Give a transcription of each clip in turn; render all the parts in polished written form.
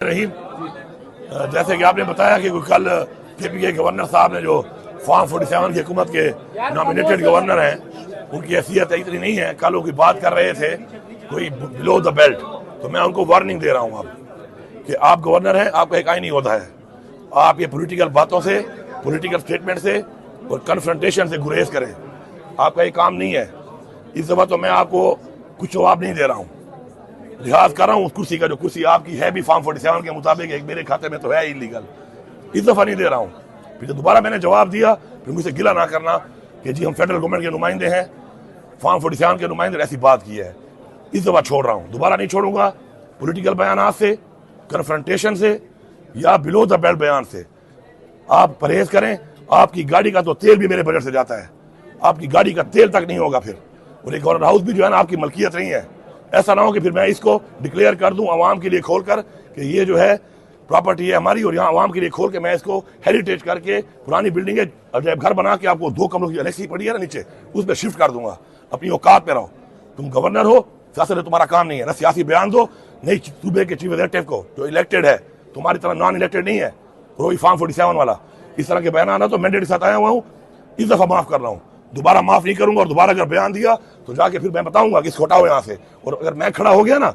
रहीम, जैसे कि आपने बताया कि कल KPK गवर्नर साहब ने जो फॉर्म 47 की हुकूमत के नॉमिनेटेड गवर्नर हैं उनकी हैसियत इतनी नहीं है। कल वो की बात कर रहे थे कोई बिलो द बेल्ट, तो मैं उनको वार्निंग दे रहा हूँ अब कि आप गवर्नर हैं, आपका एक आईनी होता है। आप ये पॉलिटिकल बातों से, पॉलिटिकल स्टेटमेंट से और कन्फ्रंटेशन से गुरेज करें, आपका ये काम नहीं है। इस दफ़ा तो मैं आपको कुछ जवाब नहीं दे रहा हूँ, लिहाज कर रहा हूँ उस कुर्सी का, जो कुर्सी आपकी है भी फॉर्म 47 के मुताबिक एक मेरे खाते में तो है इलीगल। इस दफ़ा नहीं दे रहा हूँ। फिर दोबारा मैंने जवाब दिया, फिर मुझसे गिला ना करना कि जी हम फेडरल गवर्नमेंट के नुमाइंदे हैं, फॉर्म 47 के नुमाइंदे ऐसी बात की है। इस दफ़ा छोड़ रहा हूँ, दोबारा नहीं छोड़ूंगा। पोलिटिकल बयान से, कन्फ्रंटेशन से या बिलो द बेल्ट बयान से आप परहेज करें। आपकी गाड़ी का तो तेल भी मेरे बजट से जाता है, आपकी गाड़ी का तेल तक नहीं होगा फिर। और एक गवर्नर हाउस भी जो है ना आपकी मलकियत नहीं है। ऐसा ना हो कि फिर मैं इसको डिक्लेयर कर दूं आवाम के लिए खोल कर कि ये जो है प्रॉपर्टी है हमारी, और यहाँ आवाम के लिए खोल के मैं इसको हेरिटेज करके पुरानी बिल्डिंग है अजायब घर बना के आपको 2 कमरों की एलेक्सी पड़ी है ना नीचे, उसमें शिफ्ट कर दूंगा। अपनी औकात पे रहो, तुम गवर्नर हो, सियासत तुम्हारा काम नहीं है। ना सियासी बयान दो, नहीं सूबे के चीफ एग्जीक्यूटिव को जो इलेक्टेड है, तुम्हारी तरह नॉन इलेक्टेड नहीं है वही फॉर्म 47 वाला। इस तरह के बयान आना तो मैंडेट के साथ आया हुआ हूँ। इस दफा माफ कर रहा हूँ, दोबारा माफ नहीं करूंगा। और दोबारा अगर बयान दिया तो जाके फिर मैं बताऊंगा कि छोटा हो यहाँ से। और अगर मैं खड़ा हो गया ना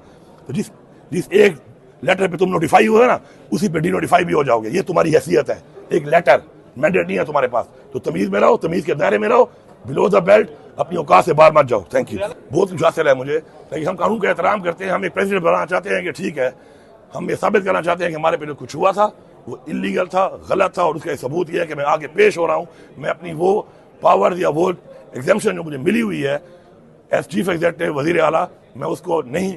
तो जिस एक लेटर पे तुम नोटिफाई हुए ना उसी पे डिनोटिफाई भी हो जाओगे। ये तुम्हारी हैसियत है, एक लेटर मैंडेट नहीं है तुम्हारे पास। तो तमीज में रहो, तमीज के दायरे में रहो, बिलो द बेल्ट, अपनी औकात से बाहर मत जाओ। Thank you. बहुत कुछ हासिल है मुझे, लेकिन हम कानून का एहतराम करते हैं। हम एक प्रेसिडेंट बनाना चाहते हैं कि ठीक है, हम ये साबित करना चाहते हैं कि हमारे पे जो कुछ हुआ था वो इलीगल था, गलत था, और उसका सबूत यह है कि मैं आगे पेश हो रहा हूँ। मैं अपनी वो पावर या वो एग्जाम्पशन जो मुझे मिली हुई है एज चीफ एग्जीक्यूटिव वजीर आला, मैं उसको नहीं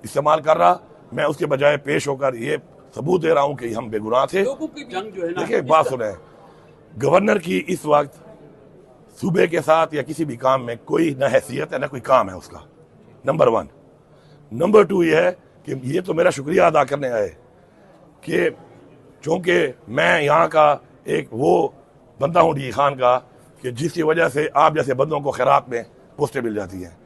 इस्तेमाल कर रहा। मैं उसके बजाय पेश होकर ये सबूत दे रहा हूं कि हम बेगुनाह थे। देखिए एक बात सुने, गवर्नर की इस वक्त सूबे के साथ या किसी भी काम में कोई न हैसियत है न कोई काम है उसका, नंबर 1। नंबर 2 ये है कि ये तो मेरा शुक्रिया अदा करने आए कि चूंकि मैं यहाँ का एक वो बंदा हूँ डी खान का कि जिसकी वजह से आप जैसे बंदों को खैरात में पोस्टें मिल जाती हैं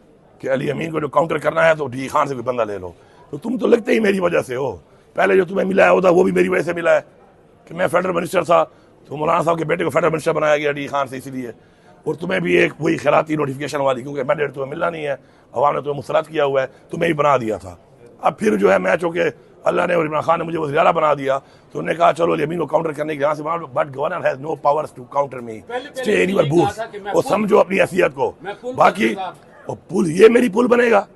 कि अली अमीन को जो काउंटर करना है तो डी खान से कोई बंदा ले लो। तो तुम तो लगते ही मेरी वजह से हो। पहले जो तुम्हें मिला है होता वो भी मेरी वजह से मिला है कि मैं फेडरल मिनिस्टर था, तो मौलाना साहब के बेटे को फेडरल मिनिस्टर बनाया गया डी खान से, इसीलिए। और तुम्हें भी एक वही खैराती नोटिफिकेशन वाली, क्योंकि मैंडेट तुम्हें मिलना नहीं है, अवाम ने तुम्हें मुसरत किया हुआ है, तुम्हें ही बना दिया था। अब फिर जो है मैं चूँकि अल्लाह ने और इमरान खान ने मुझे वज़ीर आला बना दिया, तो उन्होंने कहा चलो अमीन को काउंटर करने के यहाँ से बना, but governor has no powers to counter me, stay in your booth. और समझो अपनी हैसियत को। बाकी पुल, ये मेरी पुल बनेगा,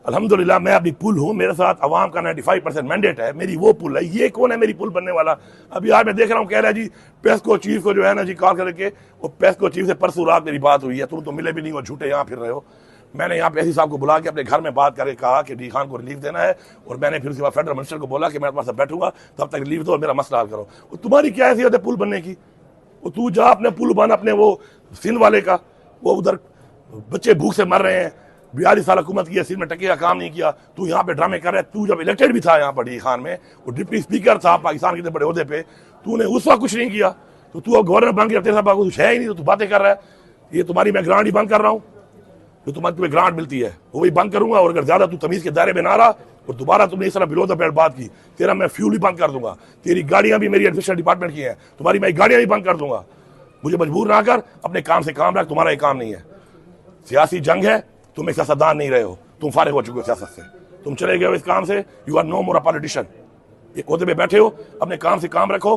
अल्हम्दुलिल्लाह मैं अपनी पुल हूँ। मेरे साथ अवाम का 95% मैंडेट है, मेरी वो पुल है। ये कौन है मेरी पुल बनने वाला? अभी आज मैं देख रहा हूँ कह रहा है जी पेस्को चीफ को जो है ना जी कॉल करके, वो पेस्को चीफ से परसों रात मेरी बात हुई है, तुम तो मिले भी नहीं हो, झूठे यहाँ फिर रहे हो। मैंने यहाँ पे एसी साहब को बुला के अपने घर में बात करके कहा कि डी खान को रिलीफ देना है, और मैंने फिर उसके बाद फेडरल मिनिस्टर को बोला कि मैं तुम्हारे साथ बैठूंगा, तब तक रिलीफ दो और मेरा मसला हल करो। और तुम्हारी क्या हैसियत है पुल बनने की? वो तू जा अपने पुल बन, अपने वो सिंध वाले का, वो उधर बच्चे भूख से मर रहे हैं, 42 साल हुकूमत की, सिंध में टके का काम नहीं किया। तू यहाँ पे ड्रामे कर रहा है। तू जब इलेक्टेड भी था यहाँ पर डी खान में, वो डिप्टी स्पीकर था पाकिस्तान के इतने बड़े ओहदे पे, तूने उस वक्त कुछ नहीं किया। तो तू अब गवर्नर बन के तेरे साथ कुछ है ही नहीं, तो तू बातें कर रहा है। ये तुम्हारी मैं ग्रांट ही बंद कर रहा हूँ, जो तुम्हें ग्रांट मिलती है वो भी बंद करूंगा। और अगर ज्यादा तू तमीज के दायरे में ना रहा और दोबारा तुमने इस तरह बिलो द बेल्ट बात की, तेरा मैं फ्यूल ही बंद कर दूंगा। तेरी गाड़ियां भी मेरी एडमिनिस्ट्रेशन डिपार्टमेंट की हैं, तुम्हारी मैं गाड़ियां भी बंद कर दूंगा। मुझे मजबूर ना कर, अपने काम से काम रख, तुम्हारा ये काम नहीं है। सियासी जंग है, तुम एक सियासतदान नहीं रहे हो, तुम फारिग हो चुके हो सियासत से, तुम चले गए हो इस काम से। You are no more a politician. एक ओहदे पे बैठे हो, अपने काम से काम रखो।